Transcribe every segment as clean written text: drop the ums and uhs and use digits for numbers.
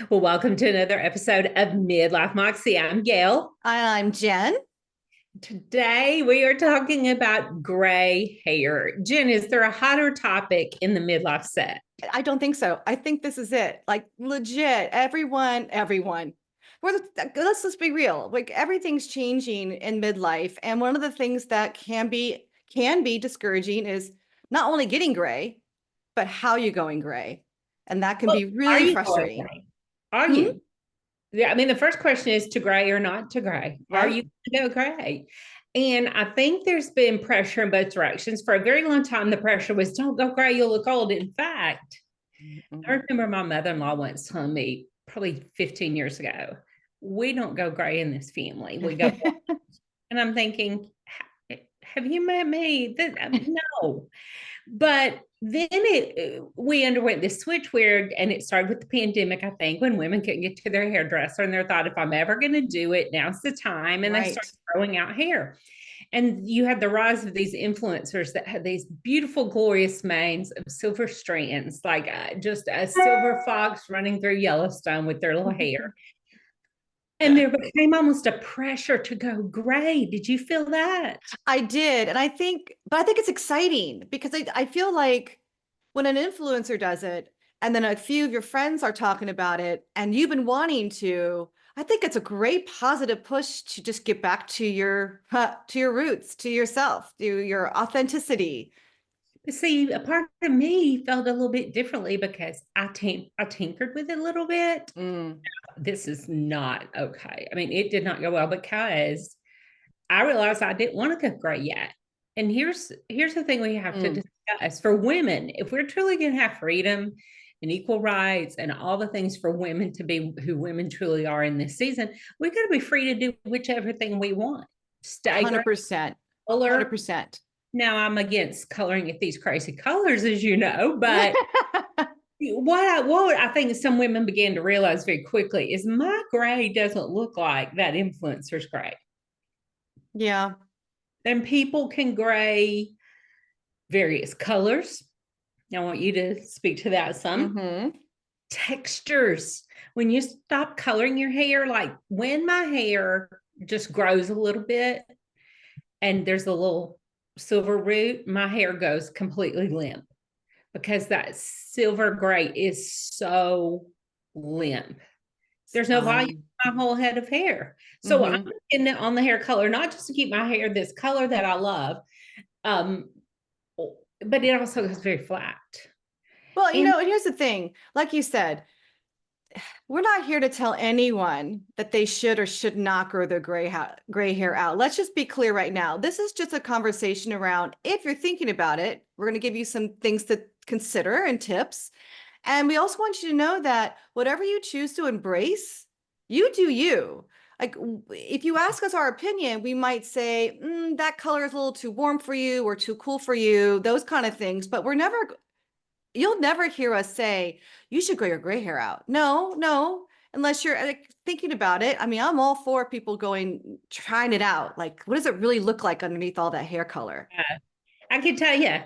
Well, welcome to another episode of Midlife Moxie. I'm Gail. I'm Jen. Today we are talking about gray hair. Jen, is there a hotter topic in the midlife set? I don't think so. I think this is it. Like legit, everyone. Let's just be real. Like everything's changing in midlife, and one of the things that can be discouraging is not only getting gray, but how you going gray, and that can Well, be are really you going frustrating. gray? Are Hmm? you? Yeah, I mean, the first question is to gray or not to gray. Are Right? you going to go gray? And I think there's been pressure in both directions. For a very long time, the pressure was don't go gray, you'll look old. In fact, I Mhm. remember my mother-in-law once telling me, probably 15 years ago, we don't go gray in this family. We go, and I'm thinking, have you met me? No. But then we underwent this switch where, and it started with the pandemic, I think, when women couldn't get to their hairdresser and they thought, if I'm ever going to do it, now's the time. And they Right. started growing out hair. And you had the rise of these influencers that had these beautiful, glorious manes of silver strands, like just a silver fox running through Yellowstone with their little hair. And there became almost a pressure to go gray. Did you feel that? I did. But I think it's exciting because I feel like when an influencer does it and then a few of your friends are talking about it and you've been wanting to, I think it's a great positive push to just get back to your roots, to yourself, to your authenticity. But see, a part of me felt a little bit differently because I tinkered with it a little bit. Mm, This is not okay. I mean, it did not go well because I realized I didn't want to go gray yet. And here's the thing we have to mm, discuss for women. If we're truly going to have freedom and equal rights and all the things for women to be who women truly are in this season, we're going to be free to do whichever thing we want. Stay gray 100%. color. 100%. Now I'm against coloring it these crazy colors, as you know, but what I think some women began to realize very quickly is my gray doesn't look like that influencer's gray. Yeah. And people can gray various colors. I want you to speak to that some. Hmm. Textures. When you stop coloring your hair, like when my hair just grows a little bit and there's a little silver root, my hair goes completely limp because that silver gray is so limp. There's no volume in my whole head of hair. So I'm Hmm. getting it on the hair color, not just to keep my hair this color that I love, um, but it also goes very flat. Well, And and here's the thing, like you said, we're not here to tell anyone that they should or should not grow their gray hair out. Let's just be clear right now. This is just a conversation around if you're thinking about it, we're going to give you some things to consider and tips. And we also want you to know that whatever you choose to embrace, you do you. Like if you ask us our opinion, we might say, that color is a little too warm for you or too cool for you, those kind of things. But you'll never hear us say, you should grow your gray hair out. No, no, unless you're like, thinking about it. I mean, I'm all for people trying it out. Like, what does it really look like underneath all that hair color? I can tell you,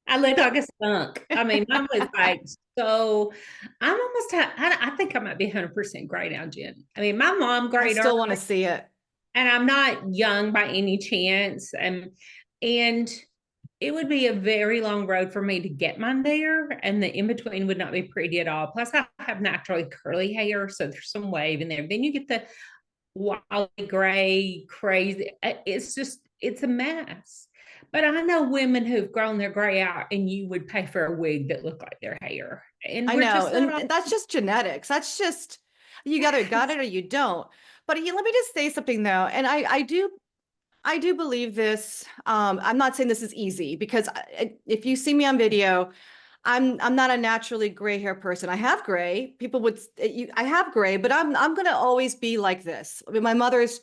I look like a skunk. I mean, mine was like, so I'm almost, I think I might be 100% gray now, Jen. I mean, my mom I grayed early, still want to see it. and I'm not young by any chance. And it would be a very long road for me to get mine there, and the in between would not be pretty at all. Plus, I have naturally curly hair, so there's some wave in there. Then you get the wild gray, crazy. It's a mess. But I know women who've grown their gray out, and you would pay for a wig that looked like their hair. And I we're know. just not all. And that's just genetics. That's just, you either got Yes. it or you don't. But let me just say something though. And I do believe this. I'm not saying this is easy because if you see me on video, I'm not a naturally gray hair person. I have gray. People would I have gray, but I'm gonna always be like this. I mean, my mother's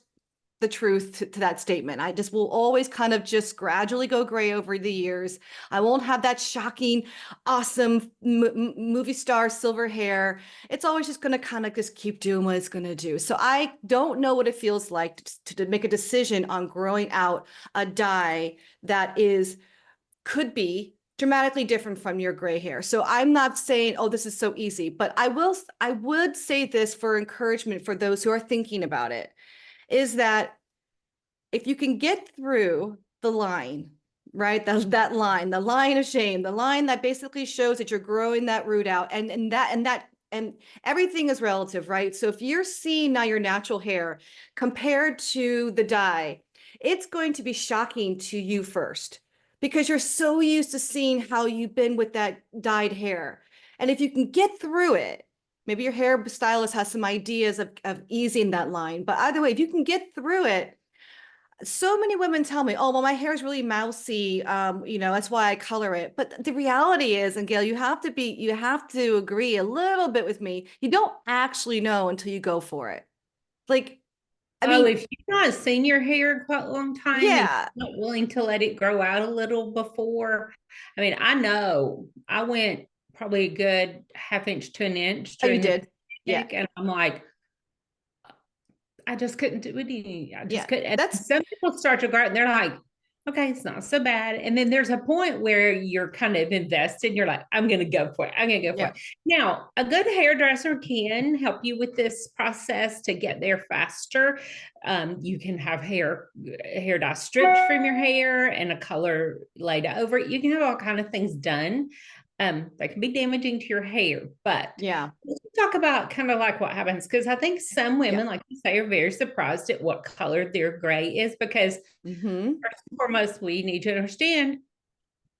the truth to that statement. I just will always kind of just gradually go gray over the years. I won't have that shocking, awesome movie star silver hair. It's always just going to kind of just keep doing what it's going to do. So I don't know what it feels like to make a decision on growing out a dye that could be dramatically different from your gray hair. So I'm not saying, oh, this is so easy, but I would say this for encouragement for those who are thinking about it, is that if you can get through the line, right? That line, the line of shame, the line that basically shows that you're growing that root out, and everything is relative, right? So if you're seeing now your natural hair compared to the dye, it's going to be shocking to you first because you're so used to seeing how you've been with that dyed hair. And if you can get through it, maybe your hair stylist has some ideas of easing that line. But either way, if you can get through it, so many women tell me, oh, well, my hair is really mousy. That's why I color it. But the reality is, and Gail, you have to agree a little bit with me. You don't actually know until you go for it. Like, I Oh, mean, if you've not seen your hair in quite a long time and yeah. you're not willing to let it grow out a little before, I mean, I know I went probably a good half inch to an inch Oh, you during the did. Yeah. pandemic, and I'm like, I just couldn't do it. I just Yeah. couldn't. And That's some people start to grow, and they're like, okay, it's not so bad. And then there's a point where you're kind of invested. You're like, I'm going to go for it. I'm going to go for yeah. it. Now, a good hairdresser can help you with this process to get there faster. You can have hair dye stripped from your hair and a color laid over it. You can have all kind of things done. That can be damaging to your hair, but Yeah. let's talk about kind of like what happens, because I think some Yeah. women, like you say, are very surprised at what color their gray is, because Mm-hmm. first and foremost, we need to understand,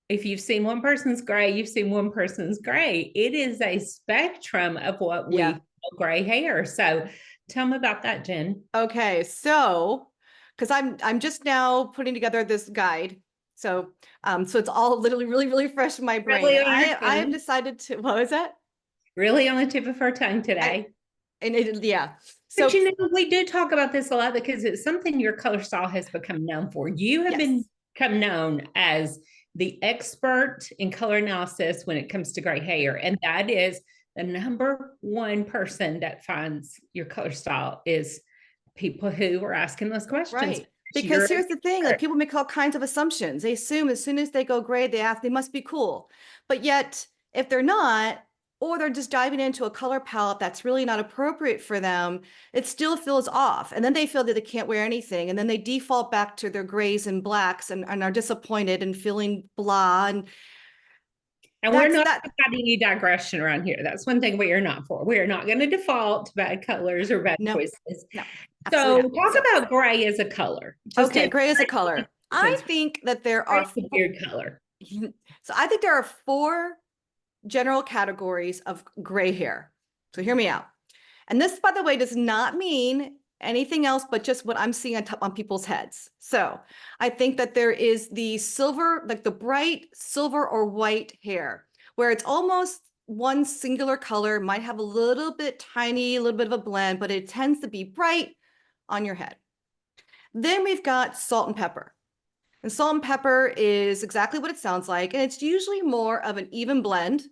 if you've seen one person's gray, you've seen one person's gray. It is a spectrum of what we Yeah. call gray hair. So tell me about that, Jen. Okay. So, because I'm just now putting together this guide. So it's all literally really, really fresh in my brain. Really And on our I have tongue, decided to, what was that? really on the tip of our tongue I today. and it, yeah. But So we do talk about this a lot because it's something your color style has become known for. You have yes. become known as the expert in color analysis when it comes to gray hair. And that is the number one person that finds your color style is people who are asking those questions. Right. You're Because here's the thing, like people make all kinds of assumptions. They assume as soon as they go gray, they must be cool. But yet, if they're not, or they're just diving into a color palette that's really not appropriate for them, it still feels off. And then they feel that they can't wear anything. And then they default back to their grays and blacks and are disappointed and feeling blah. and we're That's not that. about any digression around here. That's one thing we are not for. We are not going to default to bad colors or bad No, choices. no, absolutely So not. talk about gray as a color. Just Okay, as gray is a color. I because think that there gray are, is a weird color. so I think there are four general categories of gray hair. So hear me out. And this, by the way, does not mean anything else but just what I'm seeing on people's heads. So I think that there is the silver, like the bright silver or white hair, where it's almost one singular color, might have a little bit tiny, a little bit of a blend, but it tends to be bright on your head. Then we've got salt and pepper. And salt and pepper is exactly what it sounds like. And it's usually more of an even blend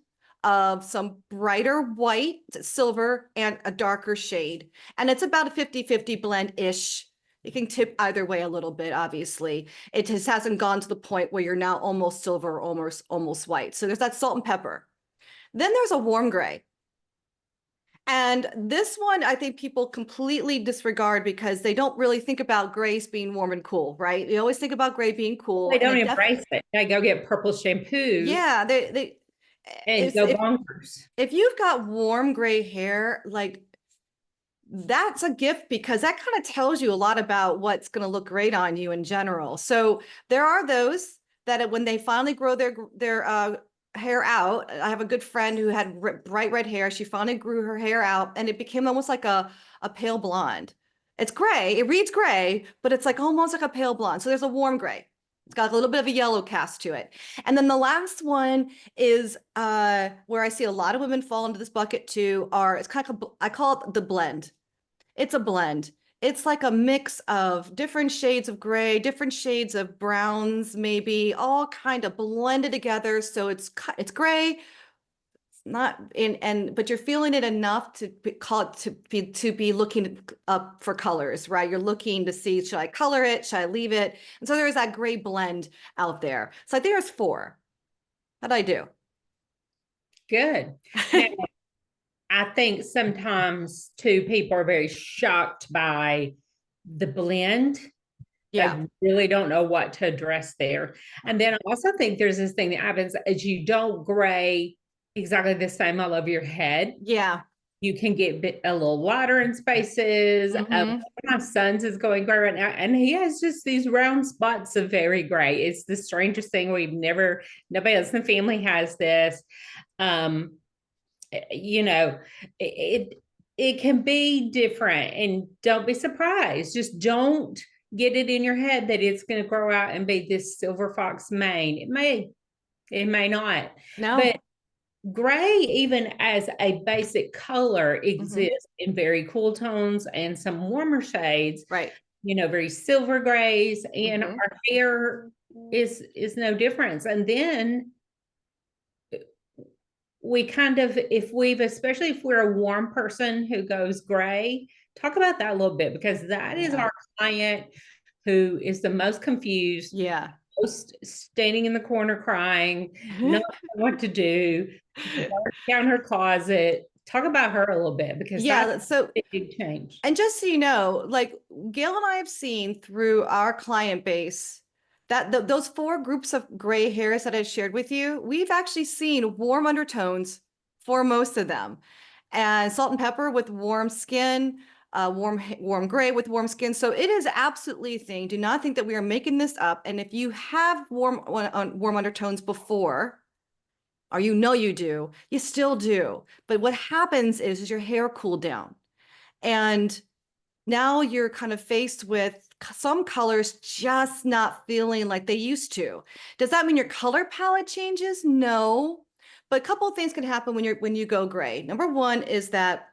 of some brighter white, silver, and a darker shade. And it's about a 50-50 blend-ish. It can tip either way a little bit, obviously. It just hasn't gone to the point where you're now almost silver, almost white. So there's that salt and pepper. Then there's a warm gray. And this one, I think people completely disregard because they don't really think about grays being warm and cool, right? They always think about gray being cool. They And don't embrace it. They go get purple shampoo yeah, they and go bonkers. if you've got warm gray hair, like that's a gift because that kind of tells you a lot about what's going to look great on you in general. So there are those that when they finally grow their hair out, I have a good friend who had bright red hair. She finally grew her hair out and it became almost like a pale blonde. It's gray, it reads gray, but it's like almost like a pale blonde. So there's a warm gray. It's got a little bit of a yellow cast to it. And then the last one is where I see a lot of women fall into this bucket too, it's kind of, I call it the blend. It's a blend. It's like a mix of different shades of gray, different shades of browns, maybe all kind of blended together. So it's gray, it's not in, but you're feeling it enough to be looking up for colors, right? You're looking to see, should I color it? Should I leave it? And so there's that gray blend out there. So I think there's four. How'd I do? Good. Now, I think sometimes too, people are very shocked by the blend. Yeah. They really don't know what to address there. And then I also think there's this thing that happens as you don't gray exactly the same all over your head. Yeah. You can get a little lighter in spaces. Mm-hmm. My son's is going gray right now, and he has just these round spots of very gray. It's the strangest thing. Nobody else in the family has this. Um, you know, it can be different, and don't be surprised. Just don't get it in your head that it's going to grow out and be this silver fox mane. It may not, No. but gray, even as a basic color, Mm-hmm. exists in very cool tones and some warmer shades, Right. very silver grays, and Mm-hmm. our hair is no difference. And then we kind of, especially if we're a warm person who goes gray, talk about that a little bit, because that is Yeah. our client who is the most confused, Yeah. most standing in the corner crying, not knowing what to do, down her closet. Talk about her a little bit, because that's Yeah. So, a big change. and just so you know, like Gail and I have seen through our client base that those four groups of gray hairs that I shared with you, we've actually seen warm undertones for most of them. And salt and pepper with warm skin, warm gray with warm skin. So it is absolutely a thing. Do not think that we are making this up. And if you have warm undertones before, or you do, you still do. But what happens is your hair cooled down. And now you're kind of faced with some colors just not feeling like they used to. Does that mean your color palette changes? No. But a couple of things can happen when you go gray. Number one is that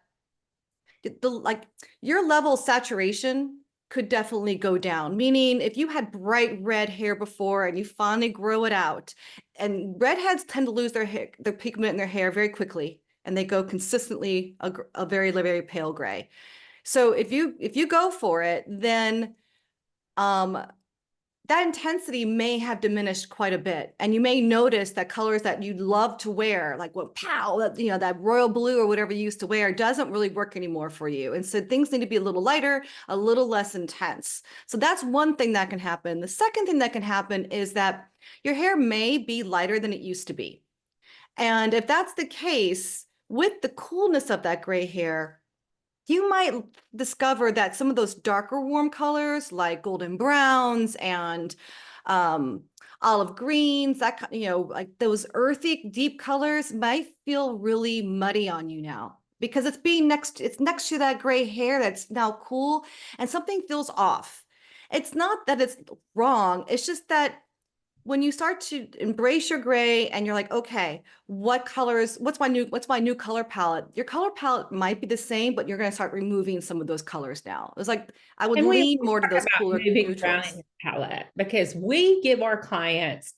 your level of saturation could definitely go down. Meaning if you had bright red hair before and you finally grow it out, and redheads tend to lose their pigment in their hair very quickly, and they go consistently a very, very pale gray. So if you go for it, then that intensity may have diminished quite a bit. And you may notice that colors that you love to wear, like what that royal blue or whatever you used to wear, doesn't really work anymore for you. And so things need to be a little lighter, a little less intense. So that's one thing that can happen. The second thing that can happen is that your hair may be lighter than it used to be. And if that's the case, with the coolness of that gray hair, you might discover that some of those darker warm colors like golden browns and olive greens, like those earthy deep colors might feel really muddy on you now, because it's next to that gray hair that's now cool, and something feels off. It's not that it's wrong, it's just that when you start to embrace your gray and you're like, okay, what's my new color palette? Your color palette might be the same, but you're going to start removing some of those colors now. It's like, I would And we lean more to talk those about cooler moving around in neutrals. your palette, because we give our clients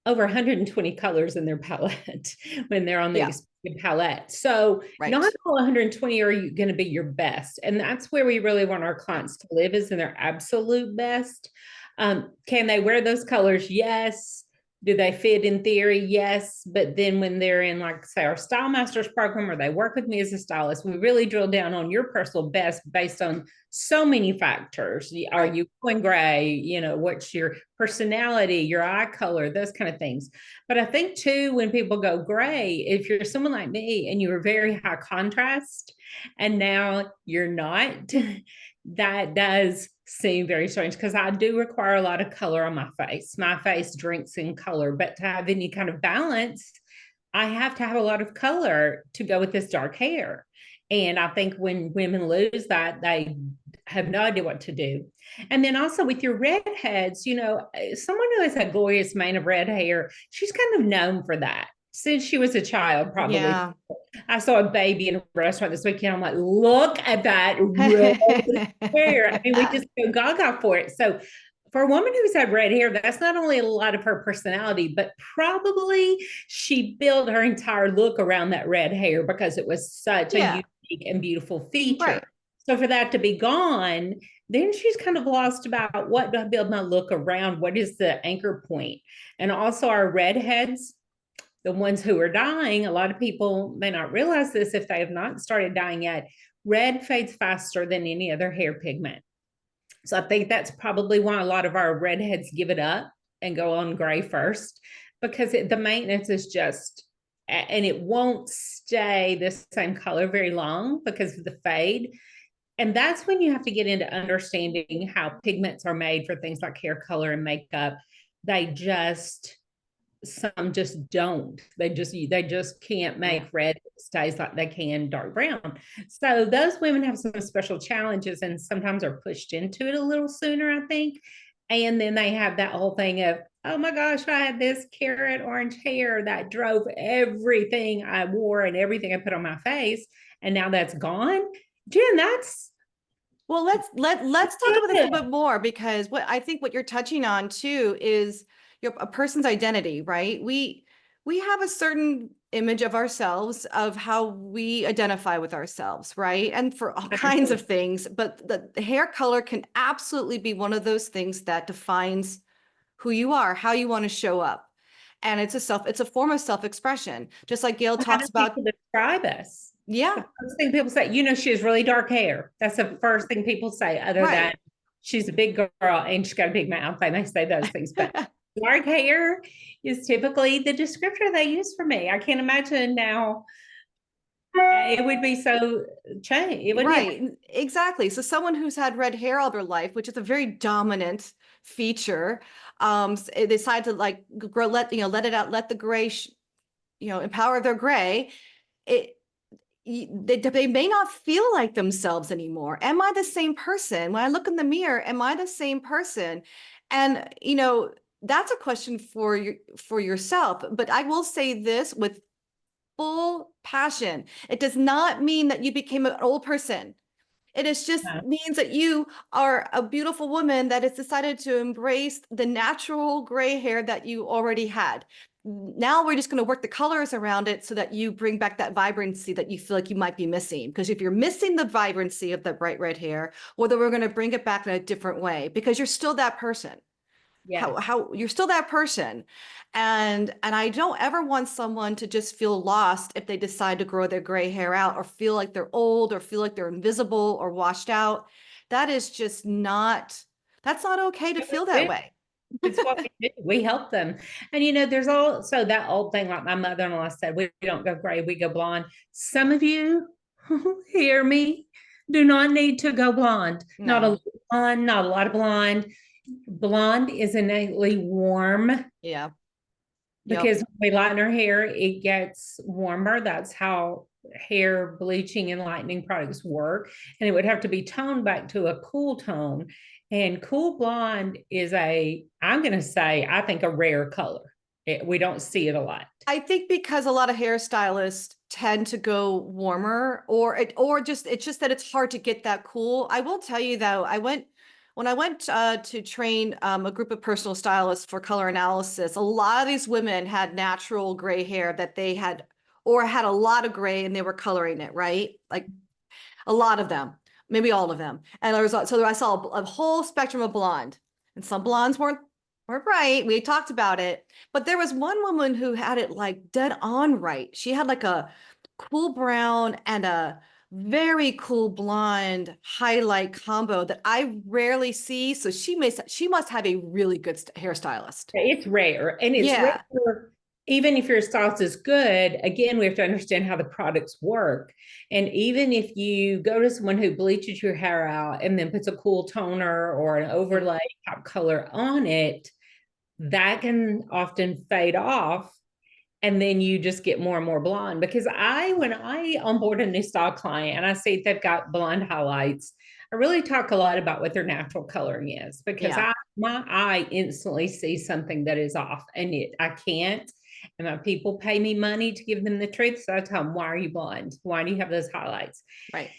over 120 colors in their palette when they're on the Yeah, expanded palette. So not right. all 120 are going to be your best. And that's where we really want our clients to live, is in their absolute best. Can they wear those colors? Yes. Do they fit in theory? Yes. But then when they're in, like, say, our Style Masters program, or they work with me as a stylist, we really drill down on your personal best based on so many factors. Are Right. you going gray? What's your personality, your eye color, those kind of things. But I think too, when people go gray, if you're someone like me and you were very high contrast and now you're not, that does seem very strange, because I do require a lot of color on my face. My face drinks in color, but to have any kind of balance, I have to have a lot of color to go with this dark hair. And I think when women lose that, they have no idea what to do. And then also with your redheads, someone who has a glorious mane of red hair, she's kind of known for that since she was a child, probably. Yeah. I saw a baby in a restaurant this weekend. I'm like, look at that red hair. I mean, we just go gaga for it. So for a woman who's had red hair, that's not only a lot of her personality, but probably she built her entire look around that red hair, because it was such a Yeah, unique and beautiful feature. right. So for that to be gone, then she's kind of lost about, what do I build my look around? What is the anchor point? And also our redheads, the ones who are dyeing, a lot of people may not realize this if they have not started dyeing yet. Red fades faster than any other hair pigment. So I think that's probably why a lot of our redheads give it up and go on gray first, because the maintenance is just, and it won't stay the same color very long because of the fade. And that's when you have to get into understanding how pigments are made for things like hair color and makeup. They just, some just don't. They just can't make red stays like they can dark brown. So those women have some special challenges and sometimes are pushed into it a little sooner, I think. And then they have that whole thing of, oh my gosh, I had this carrot orange hair that drove everything I wore and everything I put on my face, and now that's gone. Jen, that's Well, let's talk about this a little bit more, because what I think what you're touching on too is a person's identity, right? We have a certain image of ourselves, of how we identify with ourselves, right? And for all kinds of things, but the hair color can absolutely be one of those things that defines who you are, how you want to show up. And it's a form of self-expression, just like Gail talks about. People describe us. Yeah. The first thing people say, she has really dark hair. That's the first thing people say, other than she's a big girl and she's got a big mouth. They may say those things, but dark hair is typically the descriptor they use for me. I can't imagine now it would be so changed. It would be exactly. So someone who's had red hair all their life, which is a very dominant feature, they decide to like grow, let it out, let the gray, empower their gray. They may not feel like themselves anymore. Am I the same person? When I look in the mirror, am I the same person? And, that's a question for yourself. But I will say this with full passion. It does not mean that you became an old person. It is just means that you are a beautiful woman that has decided to embrace the natural gray hair that you already had. Now we're just going to work the colors around it so that you bring back that vibrancy that you feel like you might be missing. Because if you're missing the vibrancy of the bright red hair, well, then we're going to bring it back in a different way, because you're still that person. Yeah. How you're still that person. And I don't ever want someone to just feel lost if they decide to grow their gray hair out, or feel like they're old, or feel like they're invisible or washed out. That is just that's not okay to feel that way. It's what we do. We help them. And there's also that old thing, like my mother-in-law said, we don't go gray, we go blonde. Some of you hear me, do not need to go blonde. No. Not a lot of blonde, not a lot of blonde. Blonde is innately warm. Yeah. Because when we lighten our hair, it gets warmer. That's how hair bleaching and lightening products work. And it would have to be toned back to a cool tone. And cool blonde is I'm going to say, I think, a rare color. We don't see it a lot. I think because a lot of hairstylists tend to go warmer, it's just that it's hard to get that cool. I will tell you though, when I went to train a group of personal stylists for color analysis, a lot of these women had natural gray hair that they had, or had a lot of gray and they were coloring it, right? Like a lot of them, maybe all of them. And so I saw a whole spectrum of blonde, and some blondes weren't right. We talked about it, but there was one woman who had it like dead on right. She had like a cool brown and a very cool blonde highlight combo that I rarely see. So she must have a really good hairstylist. It's rare. And it's rare. Even if your stylist is good, again, we have to understand how the products work. And even if you go to someone who bleaches your hair out and then puts a cool toner or an overlay top color on it, that can often fade off. And then you just get more and more blonde. Because when I onboard a new style client and I see they've got blonde highlights, I really talk a lot about what their natural coloring is, because my eye instantly sees something that is off, and I can't. And my people pay me money to give them the truth. So I tell them, why are you blonde? Why do you have those highlights? Right.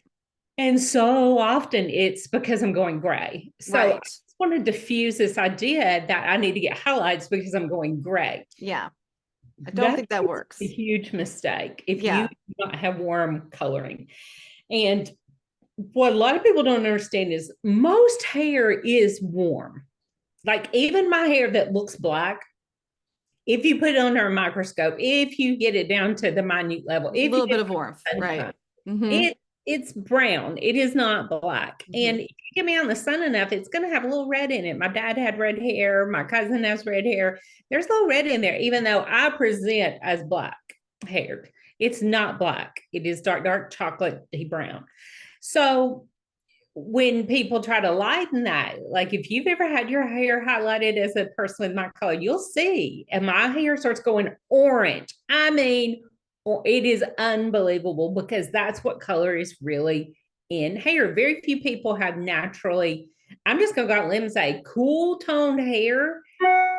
And so often it's because I'm going gray. So I just want to diffuse this idea that I need to get highlights because I'm going gray. Yeah. I don't think that works. A huge mistake if you do not have warm coloring. And what a lot of people don't understand is most hair is warm. Like even my hair that looks black, if you put it under a microscope, if you get it down to the minute level, A if you little bit get of warmth, right? sunshine, Mm-hmm. it's brown. It is not black. Mm-hmm. And if you get me out in the sun enough, it's going to have a little red in it. My dad had red hair. My cousin has red hair. There's a little red in there, even though I present as black haired. It's not black. It is dark, dark chocolate brown. So when people try to lighten that, like if you've ever had your hair highlighted as a person with my color, you'll see, and my hair starts going orange. I mean, it is unbelievable because that's what color is really in hair. Very few people have naturally, I'm just going to go out and limb say, cool toned hair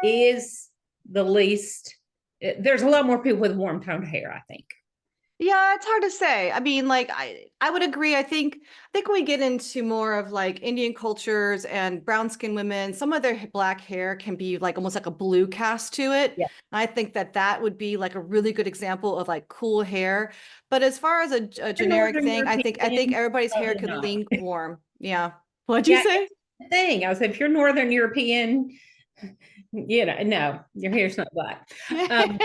is the least. There's a lot more people with warm toned hair, I think. Yeah, it's hard to say. I mean, like I would agree. I think we get into more of like Indian cultures and brown skinned women, some of their black hair can be like almost like a blue cast to it. Yeah. And I think that that would be like a really good example of like cool hair. But as far as a generic Northern thing, I think European, everybody's hair probably could not. lean warm. Yeah. What'd you Yeah, say? thing. I was if you're Northern European, no, your hair's not black. Um,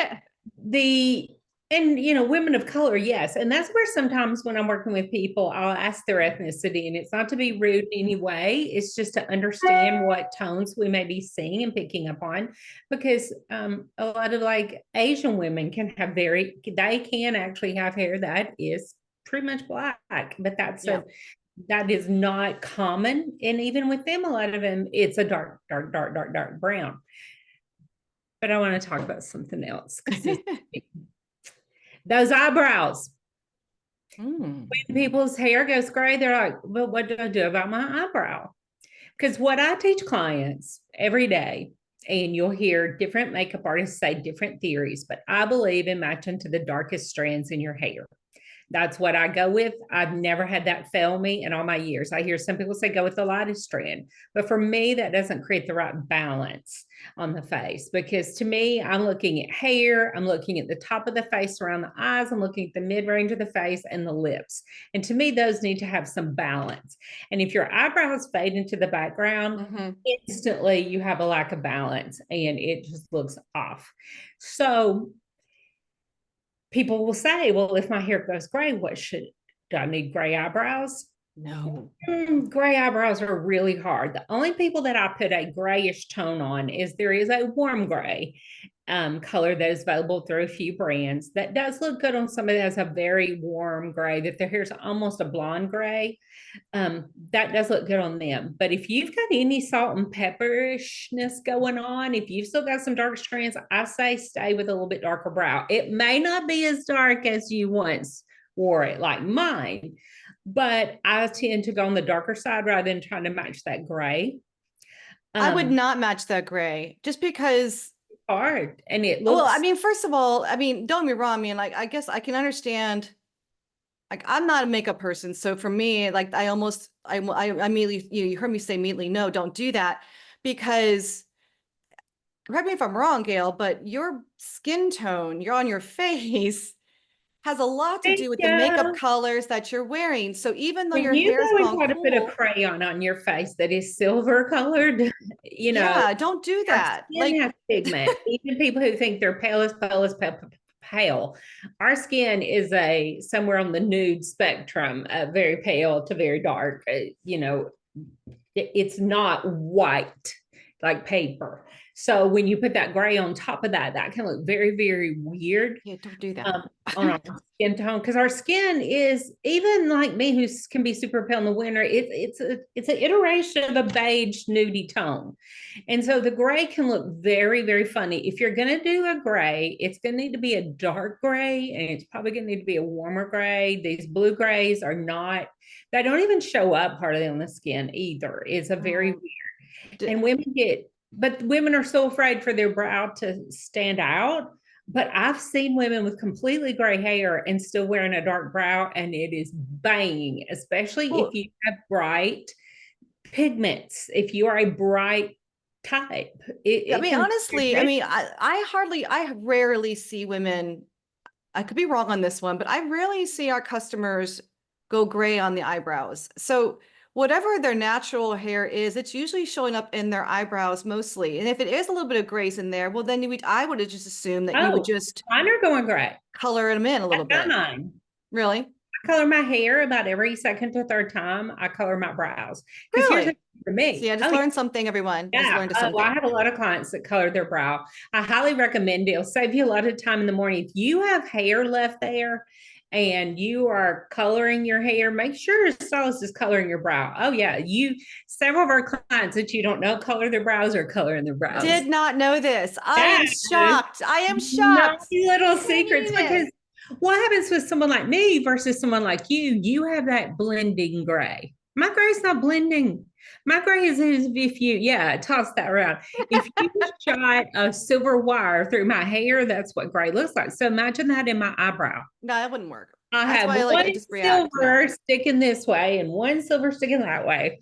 the women of color, yes, and that's where sometimes when I'm working with people, I'll ask their ethnicity, and it's not to be rude in any way. It's just to understand what tones we may be seeing and picking up on, because a lot of like Asian women can have they can actually have hair that is pretty much black, but Yeah. that is not common. And even with them, a lot of them, it's a dark, dark, dark, dark, dark brown. But I want to talk about something else because those eyebrows. Mm. When people's hair goes gray, they're like, well, what do I do about my eyebrow? Because what I teach clients every day, and you'll hear different makeup artists say different theories, but I believe in matching to the darkest strands in your hair. That's what I go with. I've never had that fail me in all my years. I hear some people say go with the lightest strand, but for me, that doesn't create the right balance on the face because to me, I'm looking at hair, I'm looking at the top of the face around the eyes, I'm looking at the mid range of the face and the lips. And to me, those need to have some balance. And if your eyebrows fade into the background, Mm-hmm. instantly you have a lack of balance and it just looks off. So people will say, well, if my hair goes gray, do I need gray eyebrows? No. Gray eyebrows are really hard. The only people that I put a grayish tone on is there is a warm gray color that is available through a few brands that does look good on somebody that has a very warm gray, that their hair's almost a blonde gray. That does look good on them. But if you've got any salt and pepperishness going on, if you've still got some dark strands, I say stay with a little bit darker brow. It may not be as dark as you once wore it, like mine, but I tend to go on the darker side rather than trying to match that gray. I would not match that gray just because. Hard, and it Well, looks. I mean, first of all, I mean, don't get me wrong. I mean, like, I guess I can understand. Like, I'm not a makeup person, so for me, like, I immediately, you heard me say immediately, no, don't do that, because correct me if I'm wrong, Gail, but your skin tone, you're on your face, has a lot to do with the makeup Yeah. colors that you're wearing. So even though When your you hair's go and gone try to put a cool, crayon on your face that is silver colored, yeah, don't do our that. skin Like, has pigment. Even people who think they're pale. Our skin is a somewhere on the nude spectrum, very pale to very dark. It's not white like paper. So when you put that gray on top of that, that can look very, very weird yeah, don't do that. on our skin tone because our skin is even like me who can be super pale in the winter. It's an iteration of a beige nudie tone, and so the gray can look very, very funny. If you're going to do a gray, it's going to need to be a dark gray, and it's probably going to need to be a warmer gray. These blue grays are not. They don't even show up hardly on the skin either. It's a very and women are so afraid for their brow to stand out. But I've seen women with completely gray hair and still wearing a dark brow, and it is banging, especially if Well, you have bright pigments. If you are a bright type, I it mean, can. honestly, I mean, I rarely see women, I could be wrong on this one, but I rarely see our customers go gray on the eyebrows. So whatever their natural hair is, it's usually showing up in their eyebrows mostly. And if it is a little bit of grays in there, well, then I would have just assumed that you would Oh, just mine are going gray. color them in a little I got bit. mine. Really? I color my hair about every second to third time. I color my brows. Because here's the Really? thing for See, me. I just Oh, learned something, everyone. I just yeah. learned Oh, I something. have a lot of clients that color their brow. I highly recommend it. It'll save you a lot of time in the morning. If you have hair left there and you are coloring your hair, make sure your stylist is coloring your brow. Oh, yeah. Several of our clients that you don't know color their brows or coloring their brows. Did not know this. I Yeah. am shocked. I am shocked. Naughty little Can't secrets, even. because what happens with someone like me versus someone like you? You have that blending gray. My gray's not blending. My gray is as if toss that around. If you shot a silver wire through my hair, that's what gray looks like. So imagine that in my eyebrow. No, that wouldn't work. I That's have why I one just react. No. silver sticking this way and one silver sticking that way.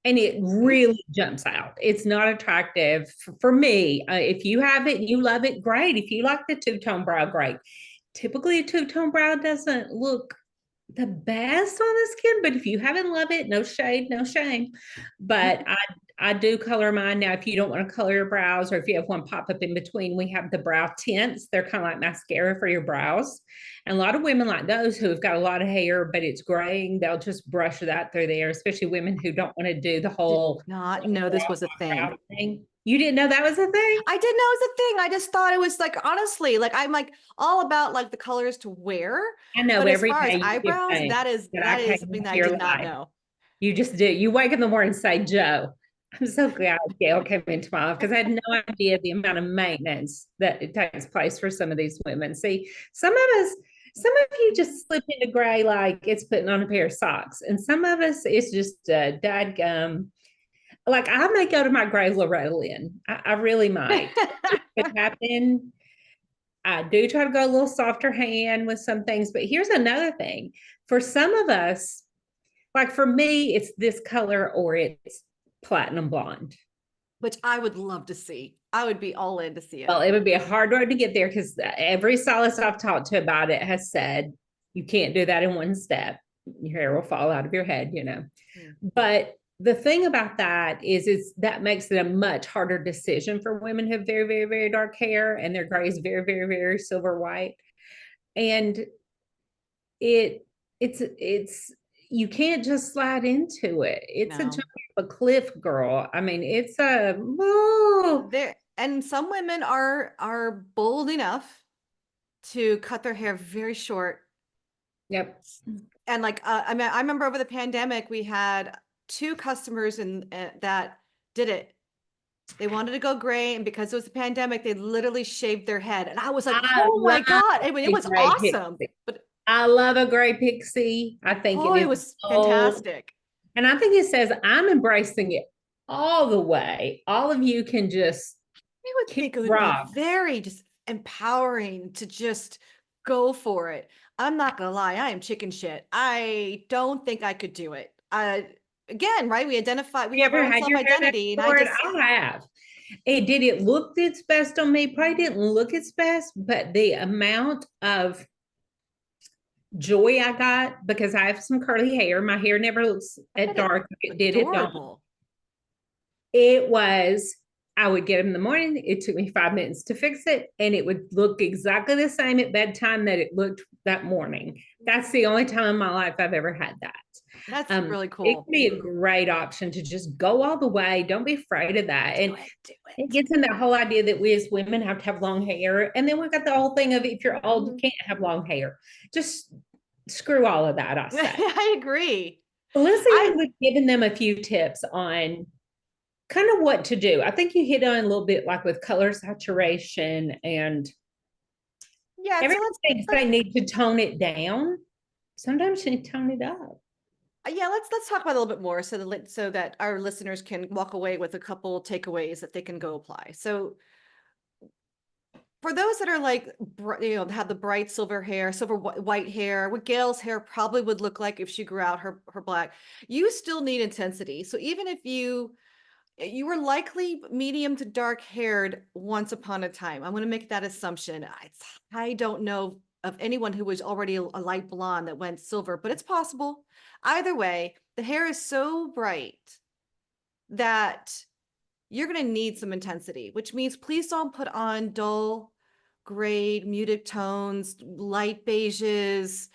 And it really jumps out. It's not attractive for me. If you have it and you love it, great. If you like the two-tone brow, great. Typically, a two-tone brow doesn't look the best on the skin, but if you haven't loved it, no shade, no shame. But I do color mine now. If you don't want to color your brows, or if you have one pop up in between, we have the brow tints. They're kind of like mascara for your brows. And a lot of women like those who have got a lot of hair, but it's graying, they'll just brush that through there, especially women who don't want to do the Did whole not know this was a brow thing. thing. You didn't know that was a thing? I didn't know it was a thing. I just thought it was like, honestly, like I'm like all about like the colors to wear. I know But as every far as day you give eyebrows, thanks that I that came is something into that I your did not life. know. You just do. You wake in the morning and say, Joe, I'm so glad Gail came into my life, because I had no idea the amount of maintenance that it takes place for some of these women. See, some of you just slip into gray like it's putting on a pair of socks. And some of us, it's just dadgum. Like I may go to my grave Loretta Lynn. I really might. It could happen. I do try to go a little softer hand with some things, but here's another thing. For some of us, like for me, it's this color or it's platinum blonde. Which I would love to see. I would be all in to see it. Well, it would be a hard road to get there, because every stylist I've talked to about it has said you can't do that in one step. Your hair will fall out of your head, you know. But the thing about that is that makes it a much harder decision for women who have very, very, very dark hair and their gray is very, very, very silver white. And it's you can't just slide into it. It's a No. jump off a cliff, girl. I mean, it's a whoa. There and some women are bold enough to cut their hair very short. Yep. And like I mean, I remember over the pandemic we had two customers that did it. They wanted to go gray, and because it was a pandemic, they literally shaved their head. And I was like, I oh my love God. I mean, it a was gray awesome. pixie. But I love a gray pixie. I think oh, it it is was so, fantastic. and I think it says I'm embracing it all the way. All of you can just I would kick think it would be rock. very just empowering to just go for it. I'm not gonna lie, I am chicken shit. I don't think I could do it. Again, right? We You have our ever own had your hair done self-identity, and I for it? just I have. Did it look its best on me? Probably didn't look its best, but the amount of joy I got, because I have some curly hair. My hair never looks at bet it dark. It did it don't. adorable. It was, I would get them in the morning. It took me 5 minutes to fix it, and it would look exactly the same at bedtime that it looked that morning. That's the only time in my life I've ever had that. That's really It cool. can be a great option to just go all the way. Don't be afraid of that. Do And it. it gets in that whole idea that we as women have to have long hair. And then we've got the whole thing of if you're old, you can't have long hair. Just screw all of that, I say. I agree. Felicity was giving them a few tips on kind of what to do. I think you hit on a little bit like with color saturation, and Yeah, so everyone thinks they need to tone it down. Sometimes you need to tone it up. yeah, let's talk about it a little bit more so that our listeners can walk away with a couple takeaways that they can go apply. So for those that are like, have the bright silver hair, silver white hair, what Gail's hair probably would look like if she grew out her black, you still need intensity. So even if you were likely medium to dark haired once upon a time, I'm going to make that assumption. I don't know of anyone who was already a light blonde that went silver, but it's possible. Either way, the hair is so bright that you're going to need some intensity, which means please don't put on dull, gray, muted tones, light beiges,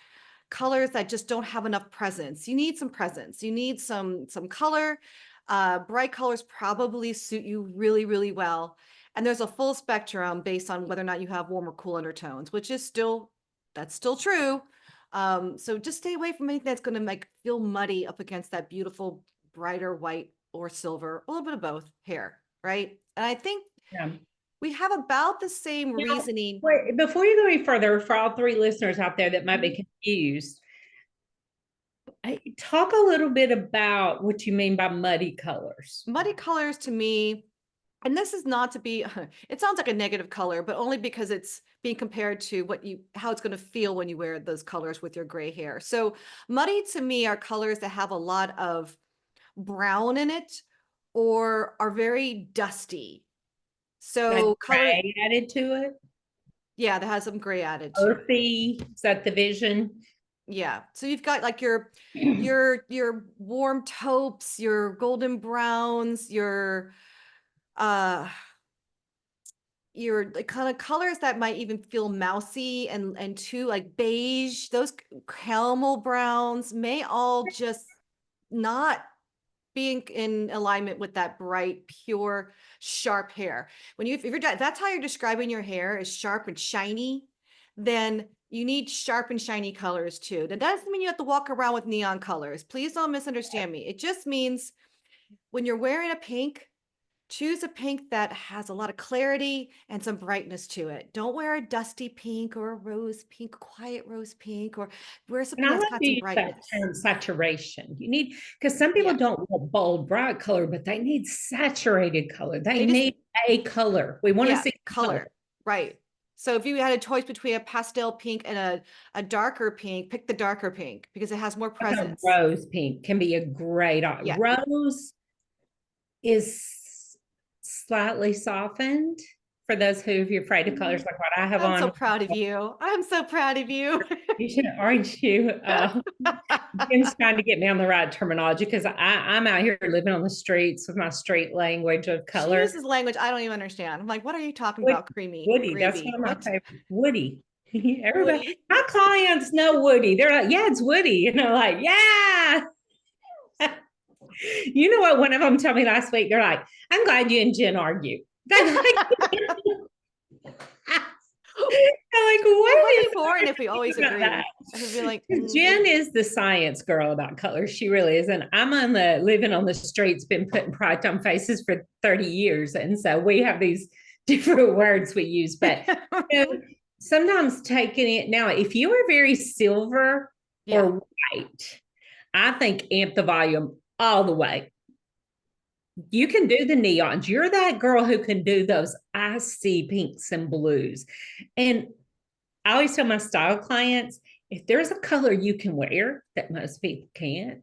colors that just don't have enough presence. You need some presence. You need some color. Bright colors probably suit you really, really well. And there's a full spectrum based on whether or not you have warm or cool undertones, which is that's still true. So just stay away from anything that's going to make feel muddy up against that beautiful, brighter white or silver, a little bit of both hair, right? And I think Yeah. we have about the same reasoning. Wait, before you go any further, for all three listeners out there that might be confused, talk a little bit about what you mean by muddy colors. Muddy colors to me, and this is not to be, it sounds like a negative color, but only because it's being compared to how it's going to feel when you wear those colors with your gray hair. So muddy to me are colors that have a lot of brown in it or are very dusty. So Like color gray added to it. Yeah, that has some gray added to it. Earthy, is that the vision? Yeah. So you've got like your warm taupes, your golden browns, uh your like kind of colors that might even feel mousy and too like beige, those caramel browns may all just not being in alignment with that bright, pure, sharp hair. That's how you're describing your hair as sharp and shiny, then you need sharp and shiny colors too. That doesn't mean you have to walk around with neon colors. Please don't misunderstand me. It just means when you're wearing a pink, choose a pink that has a lot of clarity and some brightness to it. Don't wear a dusty pink or a rose pink, quiet rose pink, or wear something And I that's love got to some use that brightness. term saturation. You need, because some people don't want bold, bright color, but they need saturated color. They need a color. We want to see color. Right. So if you had a choice between a pastel pink and a darker pink, pick the darker pink because it has more presence. Rose pink can be a great rose is slightly softened for those who are afraid of colors like what I have on. I'm so proud of you. I'm so proud of you. You should, aren't you? Jim's trying to get me on the right terminology because I'm out here living on the streets with my street language of color. She uses language I don't even understand. I'm like, what are you talking about? Creamy. Woody. Gravy. That's one of my favorites. Woody. Everybody, Woody. my clients know Woody. They're like, yeah, it's Woody. And I'm like, yeah. You know what? One of them told me last week, they're like, I'm glad you and Jen argue. I'm like, what are you for? And if we always agree, I would be like, Jen is the science girl about color. She really is. And I'm living on the streets, been putting product on faces for 30 years. And so we have these different words we use, but sometimes taking it now, if you are very silver or white, I think amp the volume all the way. You can do the neons. You're that girl who can do those icy pinks and blues. And I always tell my style clients, if there's a color you can wear that most people can't,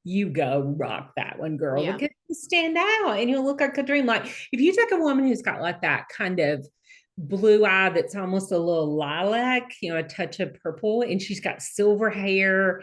you go rock that one, girl, because you stand out and you'll look like a dream. Like if you take a woman who's got like that kind of blue eye that's almost a little lilac, a touch of purple, and she's got silver hair,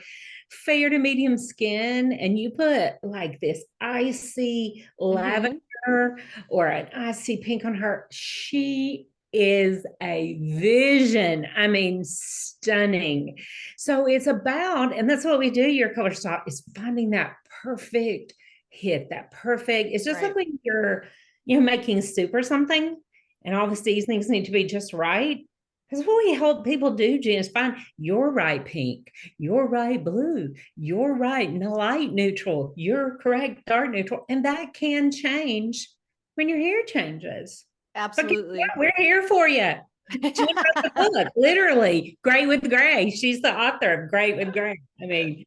fair to medium skin, and you put like this icy lavender or an icy pink on her, she is a vision. I mean, stunning. So it's about, and that's what we do, your color stop, is finding that perfect hit, that perfect. It's just like when you're making soup or something and all the seasonings need to be just right. Because what we help people do, Jen, is find your right pink, your right blue, your right light neutral, your correct dark neutral. And that can change when your hair changes. Absolutely. Yeah, we're here for you. Jen wrote the book, literally, Gray with Gray. She's the author of Gray with Gray. I mean,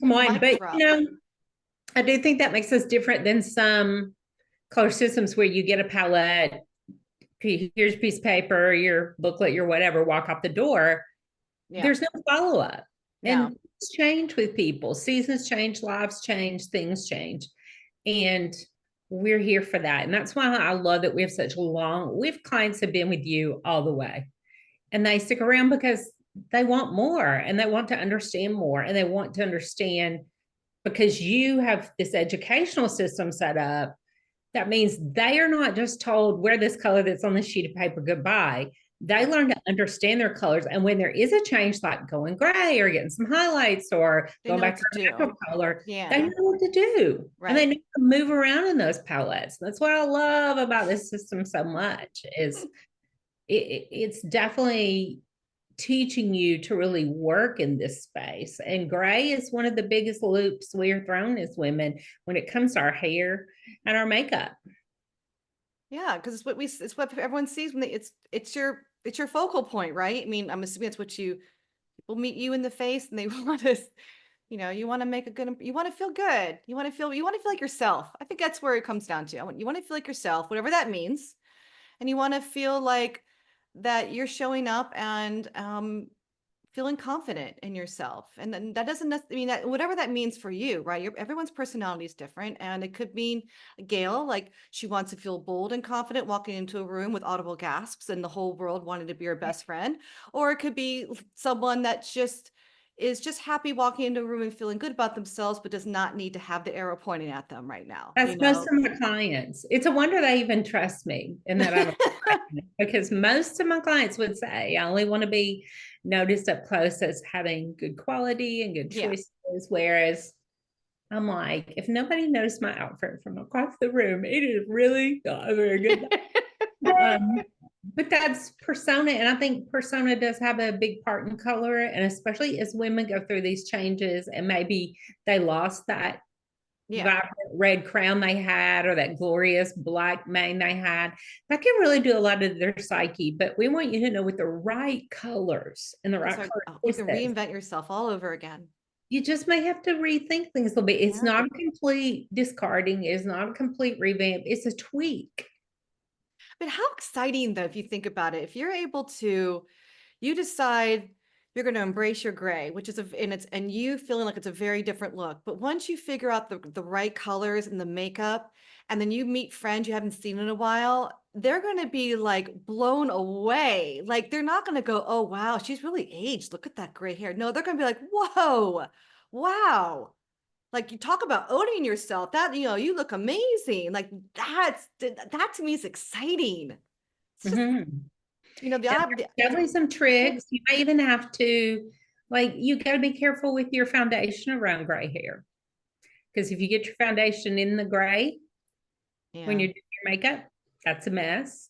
come on. But, I do think that makes us different than some color systems where you get a palette, here's a piece of paper, your booklet, your whatever, walk out the door. There's no follow-up. And it's changed with people. Seasons change, lives change, things change. And we're here for that. And that's why I love that we have such we have clients have been with you all the way. And they stick around because they want more and they want to understand more and they want to understand because you have this educational system set up. That means they are not just told wear this color that's on the sheet of paper, goodbye. They learn to understand their colors. And when there is a change, like going gray or getting some highlights or They going know back what to to their do. natural color, Yeah. they know what to do. And they Right. know to move around in those palettes. That's what I love about this system so much is it's definitely teaching you to really work in this space. And gray is one of the biggest loops we are thrown as women when it comes to our hair and our makeup. Yeah, because it's what everyone sees when it's your focal point, right? I mean, I'm assuming it's what people meet you in the face and they want to, you want to make a good, you want to feel good. You want to feel like yourself. I think that's where it comes down to. You want to feel like yourself, whatever that means. And you want to feel like that you're showing up and feeling confident in yourself. And then that doesn't mean that whatever that means for you, right? Everyone's personality is different. And it could mean Gail, like she wants to feel bold and confident walking into a room with audible gasps and the whole world wanting to be her best friend. Or it could be someone that just is just happy walking into a room and feeling good about themselves, but does not need to have the arrow pointing at them right now, That's most of my clients. It's a wonder they even trust me and that I don't because most of my clients would say I only want to be noticed up close as having good quality and good Yeah. choices. Whereas I'm like, if nobody noticed my outfit from across the room, it is really not a very good. Um, but that's persona, and I think persona does have a big part in color, and especially as women go through these changes, and maybe they lost that Yeah. vibrant red crown they had or that glorious black mane they had. That can really do a lot of their psyche. But we want you to know with the right colors and the right color You can choices, reinvent yourself all over again. you just may have to rethink things a little bit. It's Yeah. not a complete discarding, it's not a complete revamp, it's a tweak. But how exciting though, if you think about it, if you're able to, you decide you're going to embrace your gray, which is and you feeling like it's a very different look. But once you figure out the right colors and the makeup, and then you meet friends you haven't seen in a while, they're going to be like blown away. Like they're not going to go, oh, wow, she's really aged. Look at that gray hair. No, they're going to be like, whoa, wow. Like you talk about owning yourself, that, you look amazing. Like that to me is exciting. It's just, Mhm. the, And I have there's definitely some tricks. You may even have to, like, you got to be careful with your foundation around gray hair. Because if you get your foundation in the gray when yeah. you're doing your makeup, that's a mess.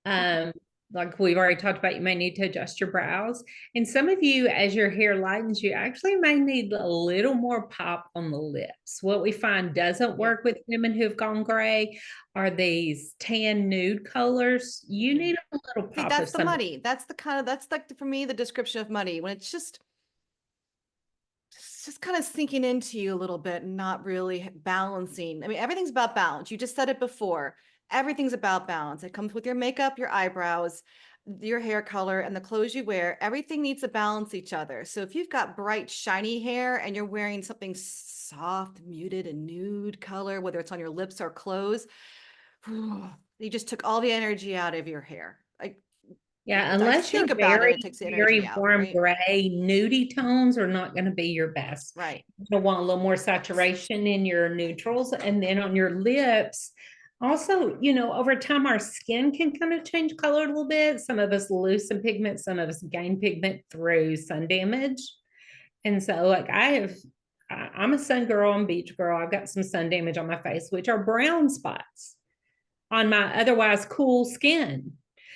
Um, like we've already talked about, you may need to adjust your brows. And some of you, as your hair lightens, you actually may need a little more pop on the lips. What we find doesn't Yeah. work with women who've gone gray are these tan nude colors. You need a little See, pop of that's the something. muddy. That's like for me the description of muddy when it's just kind of sinking into you a little bit and not really balancing. I mean, everything's about balance. You just said it before. Everything's about balance. It comes with your makeup, your eyebrows, your hair color, and the clothes you wear. Everything needs to balance each other. So if you've got bright, shiny hair and you're wearing something soft, muted, and nude color, whether it's on your lips or clothes, you just took all the energy out of your hair. Yeah, I unless think you're about it, very, it takes the energy very out, warm right? gray, nudie tones are not going to be your best. Right. You'll want a little more saturation in your neutrals. And then on your lips, also, over time, our skin can kind of change color a little bit. Some of us lose some pigment, some of us gain pigment through sun damage. And so, like, I'm a sun girl, I'm a beach girl. I've got some sun damage on my face, which are brown spots on my otherwise cool skin.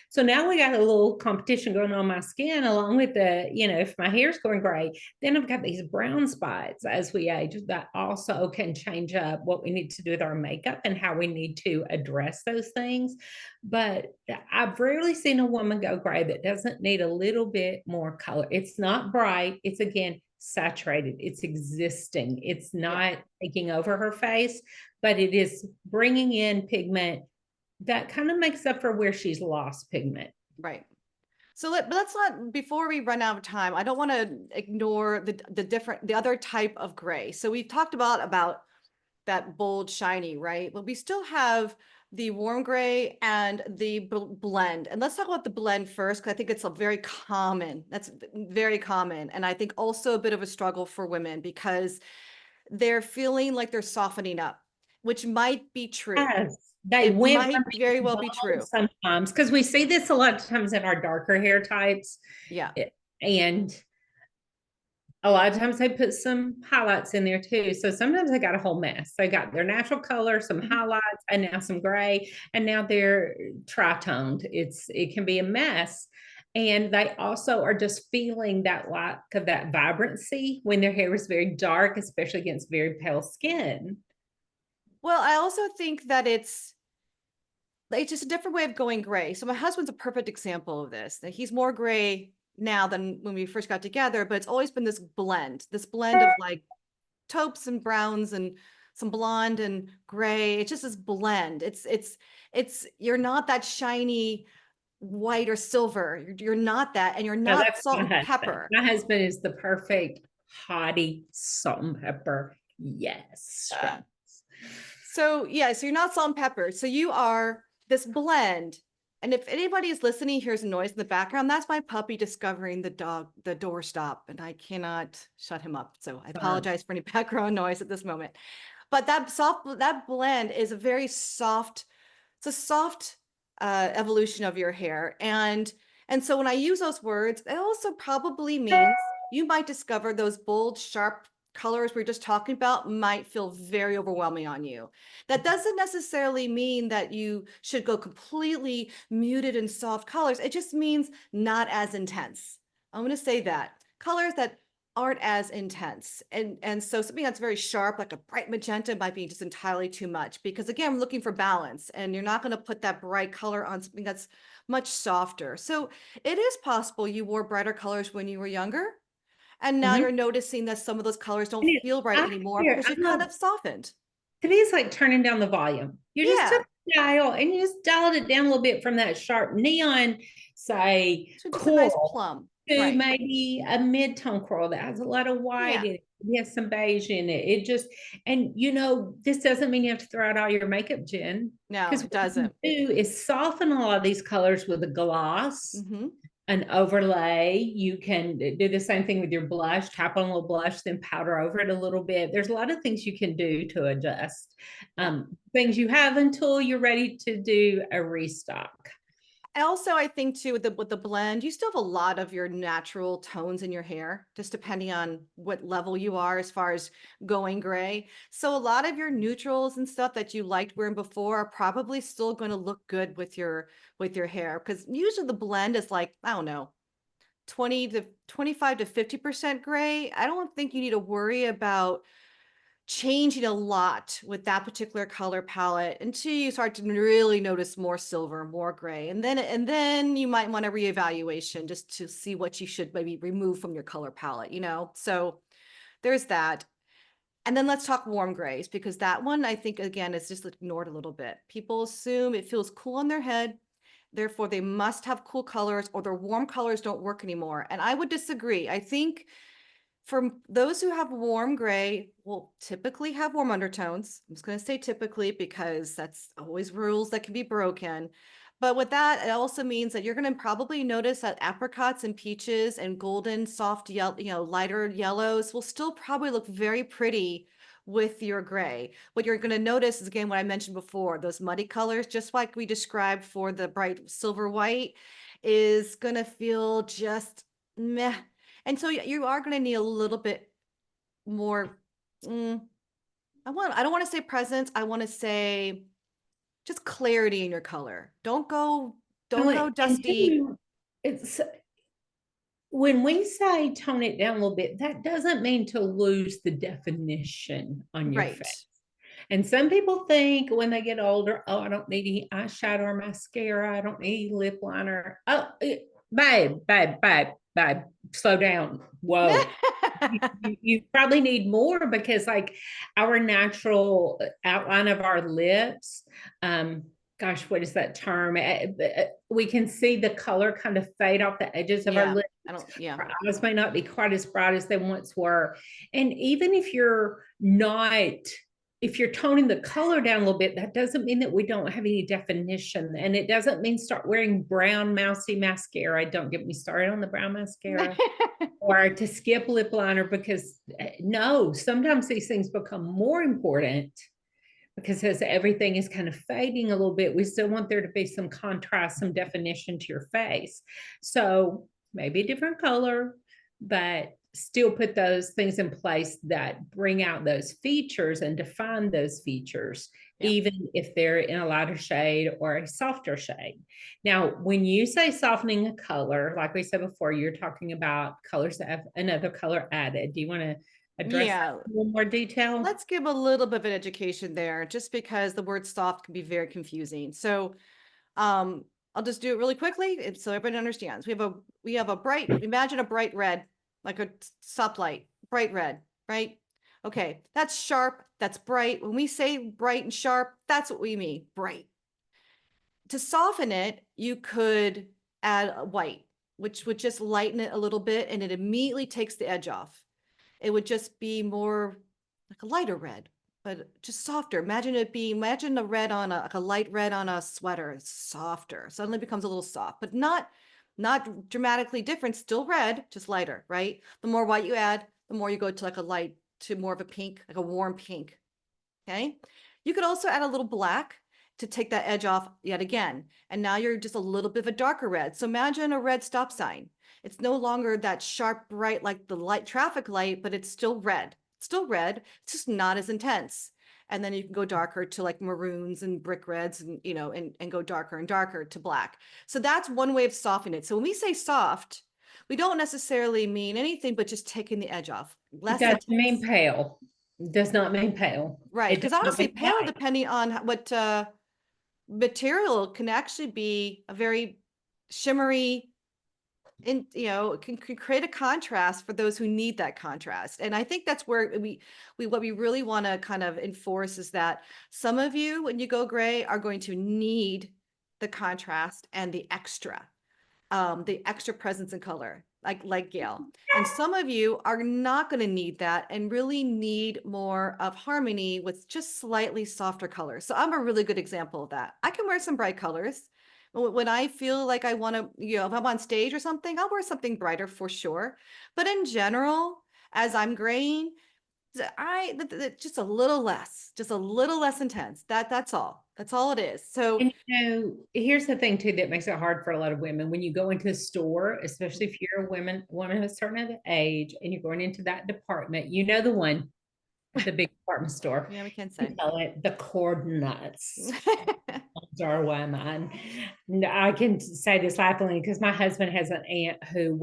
So now we got a little competition going on my skin along with if my hair's going gray, then I've got these brown spots as we age that also can change up what we need to do with our makeup and how we need to address those things. But I've rarely seen a woman go gray that doesn't need a little bit more color. It's not bright. It's again, saturated. It's existing. It's Yeah. not taking over her face, but it is bringing in pigment that kind of makes up for where she's lost pigment. Right. So let's not, before we run out of time, I don't want to ignore the other type of gray. So we've talked about that bold, shiny, right? But we still have the warm gray and the blend. And let's talk about the blend first, because I think it's a very common. That's very common. And I think also a bit of a struggle for women because they're feeling like they're softening up, which might be true. Yes, they It went from might very being well be bold true. sometimes because we see this a lot of times in our darker hair types. Yeah. And a lot of times they put some highlights in there too. So sometimes they got a whole mess. They got their natural color, some Mhm. highlights, and now some gray, and now they're tri-toned. It can be a mess. And they also are just feeling that lack of that vibrancy when their hair is very dark, especially against very pale skin. Well, I also think that it's just a different way of going gray. So my husband's a perfect example of this. That he's more gray now than when we first got together, but it's always been this blend of like taupes and browns and some blonde and gray. It's just this blend. It's you're not that shiny white or silver. You're not that, and you're No, not that's salt my and husband. pepper. My husband is the perfect hottie salt and pepper. Yes. So yeah, so you're not salt and pepper. So you are this blend. And if anybody is listening, hears noise in the background, that's my puppy discovering the doorstop, and I cannot shut him up. So I apologize for any background noise at this moment. But that blend is a very soft, it's a soft evolution of your hair. And so when I use those words, it also probably means you might discover those bold, sharp colors we're just talking about might feel very overwhelming on you. That doesn't necessarily mean that you should go completely muted and soft colors. It just means not as intense. I'm going to say that. Colors that aren't as intense. And so something that's very sharp, like a bright magenta, might be just entirely too much because again, we're looking for balance and you're not going to put that bright color on something that's much softer. So it is possible you wore brighter colors when you were younger. And now Mhm. you're noticing that some of those colors don't And feel right I anymore hear, because I you've kind know of softened. to me, it's like turning down the volume. You just took Yeah. the dial and you just dialed it down a little bit from that sharp neon, say, So just a nice coral plum. to Right. maybe a mid-tone coral that has a lot of white Yeah. in it. It has some beige in it. It just, and this doesn't mean you have to throw out all your makeup, Jen, No, because it what you doesn't. do is soften a lot of these colors with a gloss, Mm-hmm. an overlay. You can do the same thing with your blush, tap on a little blush, then powder over it a little bit. There's a lot of things you can do to adjust. Yeah. Things you have until you're ready to do a restock. And also, I think too, with the blend, you still have a lot of your natural tones in your hair, just depending on what level you are as far as going gray. So a lot of your neutrals and stuff that you liked wearing before are probably still going to look good with your hair. Because usually the blend is like, I don't know, 20 to 25 to 50% gray. I don't think you need to worry about changing a lot with that particular color palette until you start to really notice more silver, more gray. And then you might want a reevaluation just to see what you should maybe remove from your color palette, you know? So there's that. And then let's talk warm grays because that one I think again is just ignored a little bit. People assume it feels cool on their head, therefore they must have cool colors or their warm colors don't work anymore. And I would disagree. I think for those who have warm gray will typically have warm undertones. I'm just going to say typically because that's always rules that can be broken. But with that, it also means that you're going to probably notice that apricots and peaches and golden soft yellow, lighter yellows will still probably look very pretty with your gray. What you're going to notice is again what I mentioned before, those muddy colors, just like we described for the bright silver white, is going to feel just meh. And so you are going to need a little bit more. mm, I don't want to say presence. I want to say just clarity in your color. Don't go And dusty. two, it's when we say tone it down a little bit, that doesn't mean to lose the definition on your Right. face. And some people think when they get older, oh, I don't need any eyeshadow or mascara. I don't need lip liner. Oh, babe, slow down. Whoa. You probably need more because like our natural outline of our lips, um, gosh, what is that term? We can see the color kind of fade off the edges of our Yeah. lips. Yeah. Our eyes may not be quite as bright as they once were. And even if you're not if you're toning the color down a little bit, that doesn't mean that we don't have any definition. And it doesn't mean start wearing brown mousy mascara. Don't get me started on the brown mascara. Or to skip lip liner, because no, sometimes these things become more important because as everything is kind of fading a little bit, we still want there to be some contrast, some definition to your face. So maybe a different color, but still put those things in place that bring out those features and define those features, Yeah. even if they're in a lighter shade or a softer shade. Now, when you say softening a color, like we said before, you're talking about colors that have another color added. Do you want to address that in a little more detail? Let's give a little bit of an education there, just because the word soft can be very confusing. So I'll just do it really quickly so everybody understands. We have a bright, imagine a bright red, like a stoplight, bright red, right? Okay, that's sharp, that's bright. When we say bright and sharp, that's what we mean, bright. To soften it, you could add a white, which would just lighten it a little bit, and it immediately takes the edge off. It would just be more like a lighter red, but just softer. Imagine the red on like a light red on a sweater. It's softer. Suddenly becomes a little soft, but not dramatically different. Still red, just lighter, right? The more white you add, the more you go to like a light to more of a pink, like a warm pink. Okay. You could also add a little black to take that edge off yet again. And now you're just a little bit of a darker red. So imagine a red stop sign. It's no longer that sharp, bright, like the light traffic light, but it's still red. It's still red. It's just not as intense. And then you can go darker to like maroons and brick reds and, and go darker and darker to black. So that's one way of softening it. So when we say soft, we don't necessarily mean anything but just taking the edge off. It doesn't mean pale. It does not mean pale. Right. Because honestly, pale, light. depending on what material, can actually be a very shimmery, and can create a contrast for those who need that contrast. And I think that's where what we really want to kind of enforce is that some of you, when you go gray, are going to need the contrast and the extra presence and color, like Gail. And some of you are not going to need that and really need more of harmony with just slightly softer colors. So I'm a really good example of that. I can wear some bright colors. When I feel like I want to, if I'm on stage or something, I'll wear something brighter for sure. But in general, as I'm graying, just a little less intense. That's all. That's all it is. So, and here's the thing too that makes it hard for a lot of women when you go into a store, especially if you're a woman of a certain age, and you're going into that department. The one, the big department store. Yeah, we can say the coordinates. Are women. I can say this laughingly because my husband has an aunt who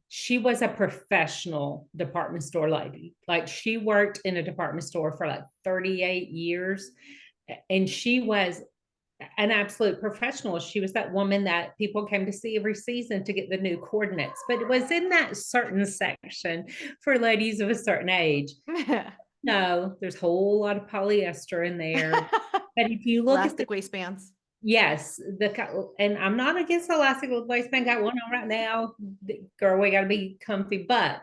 she was a professional department store lady. Like she worked in a department store for like 38 years. And she was an absolute professional. She was that woman that people came to see every season to get the new coordinates. But it was in that certain section for ladies of a certain age. No, there's a whole lot of polyester in there. But if you look elastic waistbands. Yes, and I'm not against elastic waistband. Got one on right now. Girl, we got to be comfy. But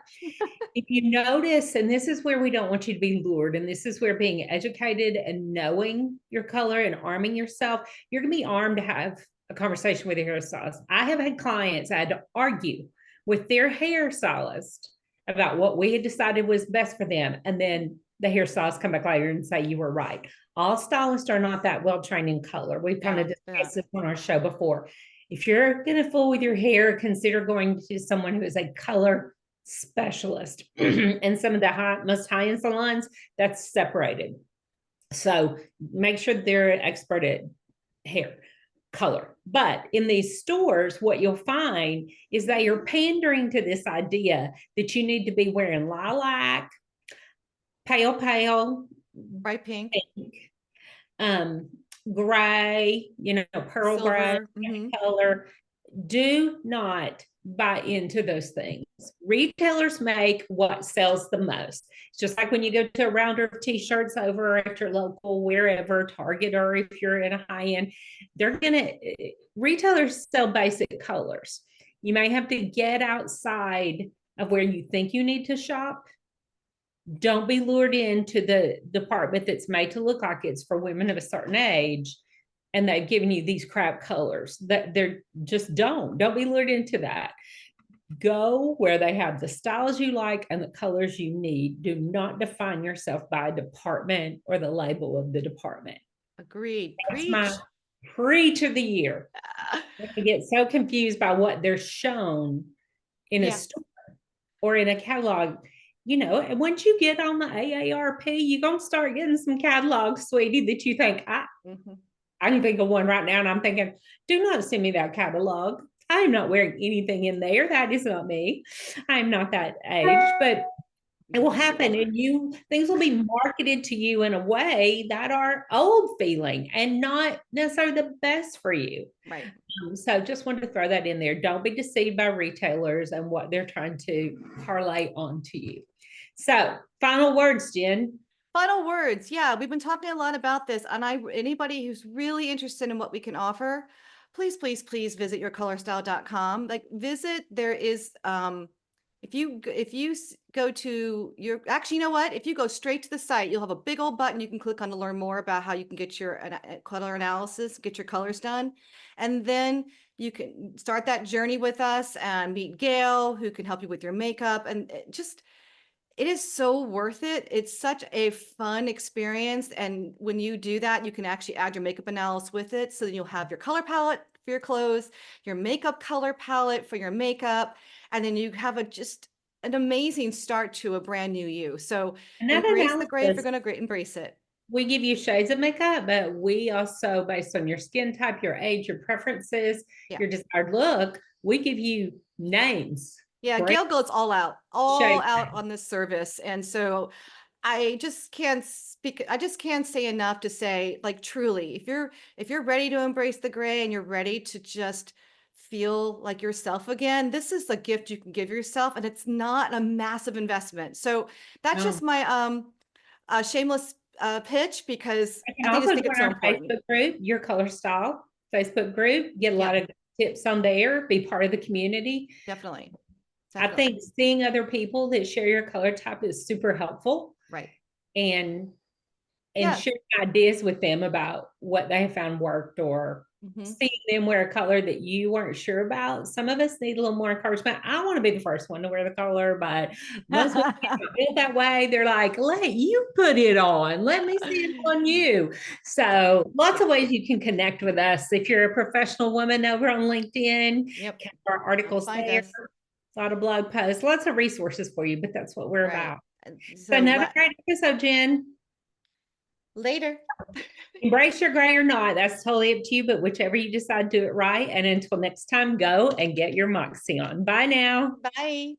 if you notice, and this is where we don't want you to be lured, and this is where being educated and knowing your color and arming yourself, you're going to be armed to have a conversation with your hairstylist. I have had clients I had to argue with their hairstylist about what we had decided was best for them, and then the hairstylist come back later and say you were right. All stylists are not that well trained in color. We've kind of discussed this on our show before. If you're going to fool with your hair, consider going to someone who is a color specialist. And some of the most high-end salons, that's separated. So make sure they're an expert at hair color. But in these stores, what you'll find is they are pandering to this idea that you need to be wearing lilac, pale, bright pink, gray, pearl silver, gray color. Do not buy into those things. Retailers make what sells the most. It's just like when you go to a rounder of t-shirts over at your local, wherever, Target, or if you're in a high end, retailers sell basic colors. You may have to get outside of where you think you need to shop Don't be lured into the department that's made to look like it's for women of a certain age and they've given you these crap colors. That they're just don't be lured into that. Go where they have the styles you like and the colors you need. Do not define yourself by a department or the label of the department. Agreed. That's my Preach. preach of the year. I get so confused by what they're shown in a Yeah. store or in a catalog. You know, and once you get on the AARP, you're going to start getting some catalogs, sweetie, that you think, I can think of one right now, and I'm thinking, do not send me that catalog. I'm not wearing anything in there. That is not me. I'm not that age, but it will happen, and things will be marketed to you in a way that are old feeling and not necessarily the best for you. Right. So just wanted to throw that in there. Don't be deceived by retailers and what they're trying to parlay onto you. So final words, Jen. Final words. Yeah, we've been talking a lot about this, and anybody who's really interested in what we can offer, please, please, please visit yourcolorstyle.com. Like visit, there is if you go to your, actually, you know what? If you go straight to the site, you'll have a big old button you can click on to learn more about how you can get your color analysis, get your colors done. And then you can start that journey with us and meet Gail, who can help you with your makeup. And it is so worth it. It's such a fun experience. And when you do that, you can actually add your makeup analysis with it. So then you'll have your color palette for your clothes, your makeup color palette for your makeup. And then you have just an amazing start to a brand new you. So embrace the gray if you're going to embrace it. We give you shades of makeup, but we also, based on your skin type, your age, your preferences, your desired look, we give you names. Yeah, Gail goes all out on this service. And so I just can't say enough to say, like, truly, if you're ready to embrace the gray and you're ready to just feel like yourself again, this is a gift you can give yourself, and it's not a massive investment. So that's just my shameless pitch, because I just think it's so important. Facebook group, Your Color Style Facebook group, get a lot of tips on there, be part of the community. Definitely. I think seeing other people that share your color type is super helpful. Right. And sharing ideas with them about what they have found worked, or seeing them wear a color that you weren't sure about. Some of us need a little more encouragement. I want to be the first one to wear the color, but most people feel that way. They're like, let you put it on. Let me see it on you. So lots of ways you can connect with us. If you're a professional woman over on LinkedIn, our articles there. A lot of blog posts, lots of resources for you, but that's what we're about. So another great episode, Jen. Later. Embrace your gray or not. That's totally up to you, but whichever you decide, do it right. And until next time, go and get your Moxie on. Bye now. Bye.